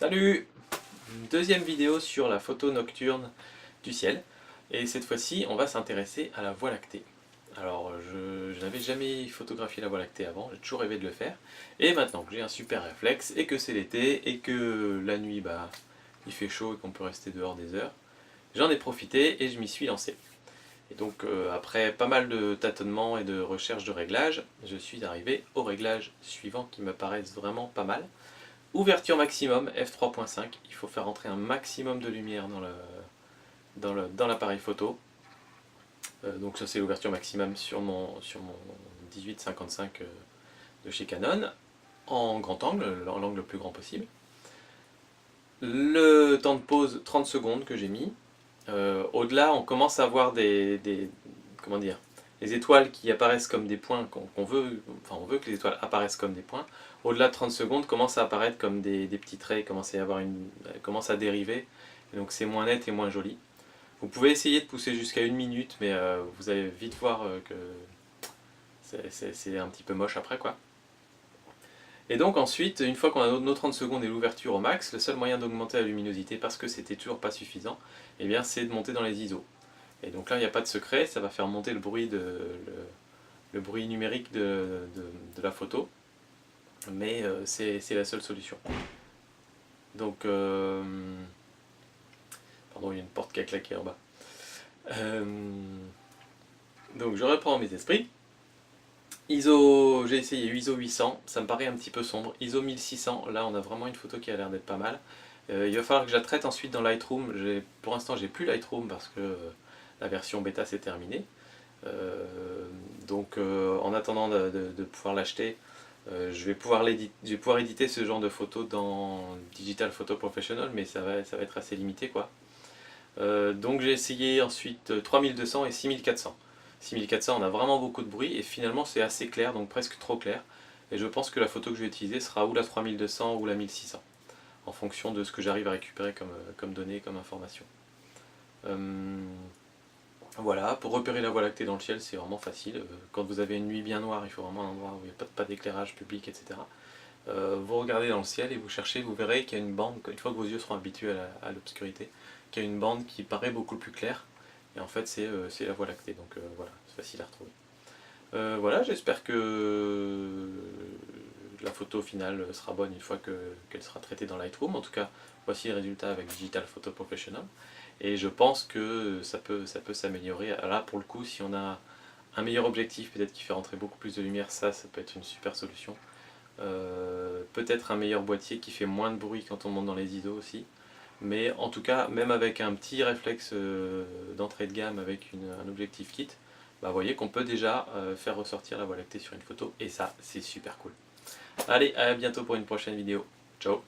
Salut! Deuxième vidéo sur la photo nocturne du ciel. Et cette fois-ci, on va s'intéresser à la Voie lactée. Alors, je n'avais jamais photographié la Voie lactée avant, j'ai toujours rêvé de le faire. Et maintenant que j'ai un super réflexe, et que c'est l'été, et que la nuit, il fait chaud et qu'on peut rester dehors des heures, j'en ai profité et je m'y suis lancé. Et donc, après pas mal de tâtonnements et de recherches de réglages, je suis arrivé aux réglages suivants qui me paraissent vraiment pas mal. Ouverture maximum, f3.5, il faut faire entrer un maximum de lumière dans l'appareil photo. Donc ça c'est l'ouverture maximum sur mon 18-55 de chez Canon, en grand angle, l'angle le plus grand possible. Le temps de pause 30 secondes que j'ai mis. Au-delà on commence à avoir comment dire, les étoiles qui apparaissent comme des points qu'on veut, enfin on veut que les étoiles apparaissent comme des points. Au-delà de 30 secondes, commence à apparaître comme des petits traits, commence à dériver, et donc c'est moins net et moins joli. Vous pouvez essayer de pousser jusqu'à 1 minute, mais vous allez vite voir que c'est un petit peu moche après quoi. Et donc ensuite, une fois qu'on a nos 30 secondes et l'ouverture au max, le seul moyen d'augmenter la luminosité, parce que c'était toujours pas suffisant, eh bien c'est de monter dans les ISO. Et donc là, il n'y a pas de secret, ça va faire monter le bruit, le bruit numérique de la photo, mais c'est la seule solution. Donc, pardon, il y a une porte qui a claqué en bas. Euh, donc je reprends mes esprits. ISO, j'ai essayé ISO 800, ça me paraît un petit peu sombre. ISO 1600, là on a vraiment une photo qui a l'air d'être pas mal. Il va falloir que je la traite ensuite dans Lightroom. Pour l'instant j'ai plus Lightroom parce que la version bêta s'est terminée. Donc en attendant de pouvoir l'acheter, je vais pouvoir éditer ce genre de photos dans Digital Photo Professional, mais ça va être assez limité quoi. Donc j'ai essayé ensuite 3200 et 6400. 6400 on a vraiment beaucoup de bruit et finalement c'est assez clair, donc presque trop clair. Et je pense que la photo que je vais utiliser sera ou la 3200 ou la 1600, en fonction de ce que j'arrive à récupérer comme données, comme information. Voilà, pour repérer la Voie lactée dans le ciel, c'est vraiment facile. Quand vous avez une nuit bien noire, il faut vraiment un endroit où il n'y a pas d'éclairage public, etc. Vous regardez dans le ciel et vous cherchez, vous verrez qu'il y a une bande, une fois que vos yeux seront habitués à l'obscurité, qu'il y a une bande qui paraît beaucoup plus claire. Et en fait, c'est la Voie lactée, donc voilà, c'est facile à retrouver. Voilà, j'espère que la photo finale sera bonne une fois qu'elle sera traitée dans Lightroom. En tout cas, voici le résultat avec Digital Photo Professional. Et je pense que ça peut s'améliorer. Là, pour le coup, si on a un meilleur objectif, peut-être qui fait rentrer beaucoup plus de lumière, ça peut être une super solution. Peut-être un meilleur boîtier qui fait moins de bruit quand on monte dans les ISO aussi. Mais en tout cas, même avec un petit réflexe d'entrée de gamme avec un objectif kit, vous voyez qu'on peut déjà faire ressortir la Voie lactée sur une photo. Et ça, c'est super cool. Allez, à bientôt pour une prochaine vidéo. Ciao!